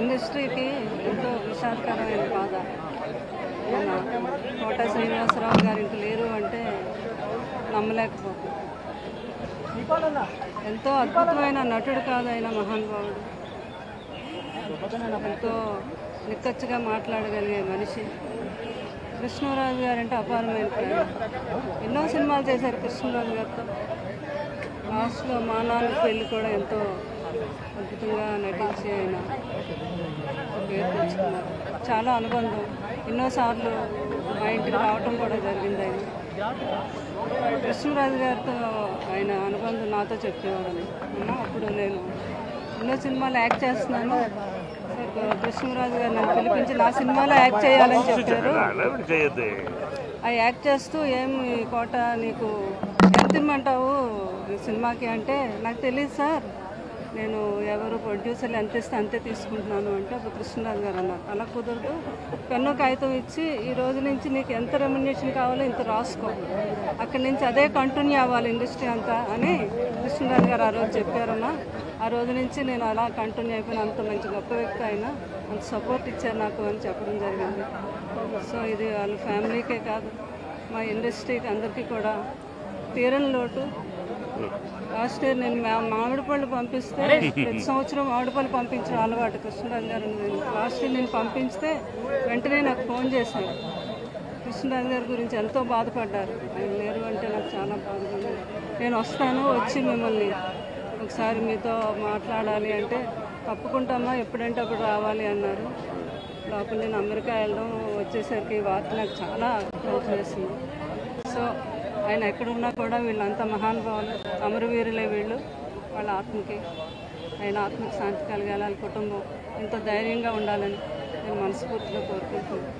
ఇండస్ట్రీకి ఎంతో విషాదకరమైన బాధ. మన కోట శ్రీనివాసరావు గారు ఇంక లేరు అంటే నమ్మలేకపోతుంది. ఎంతో అద్భుతమైన నటుడు కాదు ఆయన, మహానుభావుడు. ఎంతో నిక్కచ్చిగా మాట్లాడగలిగే మనిషి. కృష్ణరాజు గారు అంటే అపారమైన ప్రేమ. ఎన్నో సినిమాలు చేశారు కృష్ణరాజు గారితో. లాస్ట్లో మా నాన్న పెళ్ళి కూడా ఎంతో అద్భుతంగా నటించి ఆయన పేరు తెచ్చుకున్నారు. చాలా అనుబంధం. ఎన్నోసార్లు మా ఇంటికి రావటం కూడా జరిగింది ఆయన. కృష్ణరాజు గారితో ఆయన అనుబంధం నాతో చెప్పేవాడని. అప్పుడు నేను ఎన్నో సినిమాలు యాక్ట్ చేస్తున్నాను, కృష్ణరాజు గారు నన్ను పిలిపించి నా సినిమాలో యాక్ట్ చేయాలని చెప్పారు. ఆ యాక్ట్ చేస్తూ ఏమి కోట నీకు ఎంత ఇమ్మంటావు ఈ సినిమాకి అంటే, నాకు తెలియదు సార్, నేను ఎవరు ప్రొడ్యూసర్లు ఎంత ఇస్తే అంతే తీసుకుంటున్నాను అంటే అప్పుడు కృష్ణరాజు గారు అన్నారు, అలా కుదరదు, పెన్ను కాగితం ఇచ్చి ఈ రోజు నుంచి నీకు ఎంత రెమ్యునరేషన్ కావాలో ఇంత రాసుకో, అక్కడి నుంచి అదే కంటిన్యూ అవ్వాలి ఇండస్ట్రీ అంతా అని కృష్ణరాజు గారు ఆ రోజు చెప్పారమ్మా. ఆ రోజు నుంచి నేను అలా కంటిన్యూ అయిపోయిన. అంత మంచి గొప్ప వ్యక్తి అయినా అంత సపోర్ట్ ఇచ్చారు నాకు అని చెప్పడం జరిగింది. సో ఇది వాళ్ళ ఫ్యామిలీకే కాదు, మా ఇండస్ట్రీకి అందరికీ కూడా తీరని లోటు. లాస్ట్ ఇయర్ నేను మామిడి పళ్ళు పంపిస్తే, ప్రతి సంవత్సరం మామిడి పళ్ళు పంపించిన అలవాటు కృష్ణరాజు గారు. లాస్ట్ ఇయర్ నేను పంపిస్తే వెంటనే నాకు ఫోన్ చేశారు. కృష్ణరాజు గారి గురించి ఎంతో బాధపడ్డారు. ఆయన లేరు అంటే నాకు చాలా బాధగా ఉంది. నేను వస్తాను, వచ్చి మిమ్మల్ని ఒకసారి మీతో మాట్లాడాలి అంటే, తప్పుకుంటామా ఎప్పుడంటే అప్పుడు రావాలి అన్నారు. లోపల నేను అమెరికా వెళ్ళడం వచ్చేసరికి వార్త నాకు చాలా హెల్ప్ చేసింది. సో ఆయన ఎక్కడున్నా కూడా వీళ్ళంతా మహానుభావులు, అమరవీరులే వీళ్ళు. వాళ్ళ ఆత్మకి, ఆయన ఆత్మకి శాంతి కలగాలి, కుటుంబం ఎంతో ధైర్యంగా ఉండాలని నేను మనస్ఫూర్తిగా కోరుకుంటున్నాను.